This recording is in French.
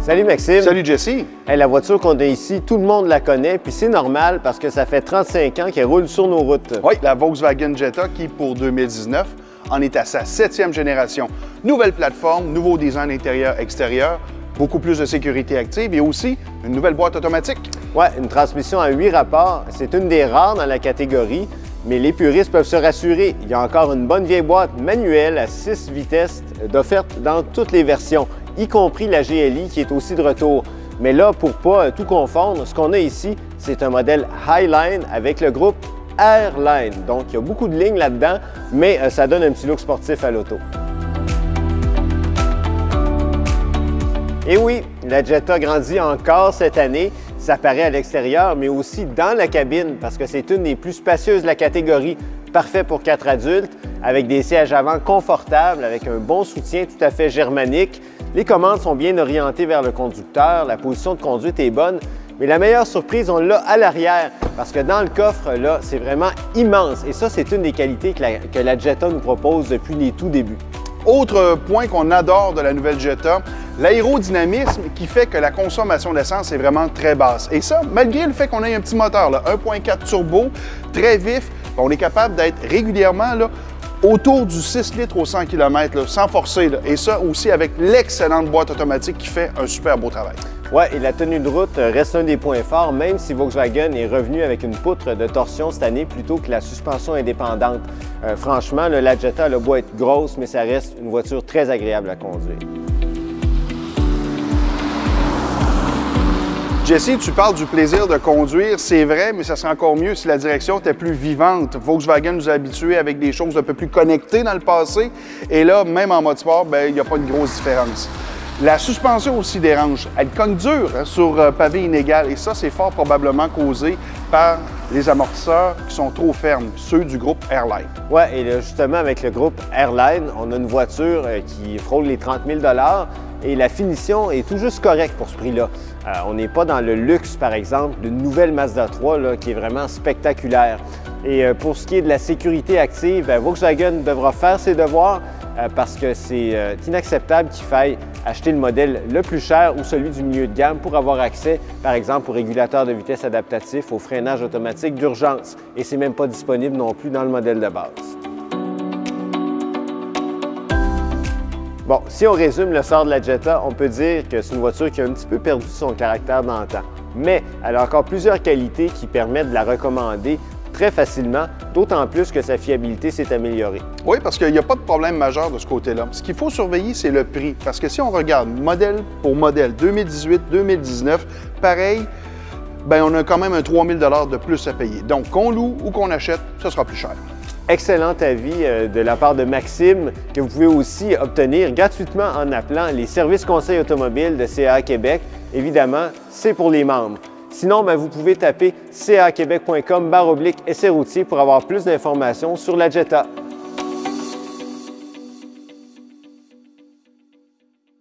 Salut Maxime. Salut Jesse. Hey, la voiture qu'on a ici, tout le monde la connaît, puis c'est normal parce que ça fait 35 ans qu'elle roule sur nos routes. Oui, la Volkswagen Jetta qui, pour 2019, en est à sa 7e génération. Nouvelle plateforme, nouveau design intérieur-extérieur, beaucoup plus de sécurité active et aussi une nouvelle boîte automatique. Oui, une transmission à 8 rapports. C'est une des rares dans la catégorie, mais les puristes peuvent se rassurer. Il y a encore une bonne vieille boîte manuelle à 6 vitesses d'offerte dans toutes les versions, y compris la GLI qui est aussi de retour. Mais là, pour pas tout confondre, ce qu'on a ici, c'est un modèle Highline avec le groupe Airline. Donc, il y a beaucoup de lignes là-dedans, mais ça donne un petit look sportif à l'auto. Et oui, la Jetta grandit encore cette année. Ça paraît à l'extérieur, mais aussi dans la cabine, parce que c'est une des plus spacieuses de la catégorie. Parfait pour 4 adultes, avec des sièges avant confortables, avec un bon soutien tout à fait germanique. Les commandes sont bien orientées vers le conducteur, la position de conduite est bonne, mais la meilleure surprise, on l'a à l'arrière, parce que dans le coffre, là, c'est vraiment immense. Et ça, c'est une des qualités que la Jetta nous propose depuis les tout débuts. Autre point qu'on adore de la nouvelle Jetta, l'aérodynamisme qui fait que la consommation d'essence est vraiment très basse. Et ça, malgré le fait qu'on ait un petit moteur, 1.4 turbo, très vif, on est capable d'être régulièrement là, autour du 6 litres au 100 km, là, sans forcer. Là. Et ça aussi avec l'excellente boîte automatique qui fait un super beau travail. Oui, et la tenue de route reste un des points forts, même si Volkswagen est revenu avec une poutre de torsion cette année plutôt que la suspension indépendante. Franchement, la Jetta elle a beau être grosse, mais ça reste une voiture très agréable à conduire. Jesse, tu parles du plaisir de conduire, c'est vrai, mais ça serait encore mieux si la direction était plus vivante. Volkswagen nous a habitués avec des choses un peu plus connectées dans le passé, et là, même en mode sport, il n'y a pas une grosse différence. La suspension aussi dérange. Elle cogne dur sur pavé inégal, et ça, c'est fort probablement causé par les amortisseurs qui sont trop fermes, ceux du groupe Airline. Oui, et là, justement, avec le groupe Airline, on a une voiture qui frôle les 30 000 et la finition est tout juste correcte pour ce prix-là. On n'est pas dans le luxe, par exemple, d'une nouvelle Mazda 3 là, qui est vraiment spectaculaire. Et pour ce qui est de la sécurité active, Volkswagen devra faire ses devoirs parce que c'est inacceptable qu'il faille acheter le modèle le plus cher ou celui du milieu de gamme pour avoir accès, par exemple, au régulateur de vitesse adaptatif, au freinage automatique d'urgence. Et c'est même pas disponible non plus dans le modèle de base. Bon, si on résume le sort de la Jetta, on peut dire que c'est une voiture qui a un petit peu perdu son caractère d'antan. Mais elle a encore plusieurs qualités qui permettent de la recommander très facilement, d'autant plus que sa fiabilité s'est améliorée. Oui, parce qu'il n'y a pas de problème majeur de ce côté-là. Ce qu'il faut surveiller, c'est le prix. Parce que si on regarde modèle pour modèle 2018-2019, pareil, on a quand même un 3 000 $ de plus à payer. Donc, qu'on loue ou qu'on achète, ça sera plus cher. Excellent avis de la part de Maxime, que vous pouvez aussi obtenir gratuitement en appelant les services conseils automobiles de CAA Québec. Évidemment, c'est pour les membres. Sinon, vous pouvez taper caquebec.com/essai routier pour avoir plus d'informations sur la Jetta.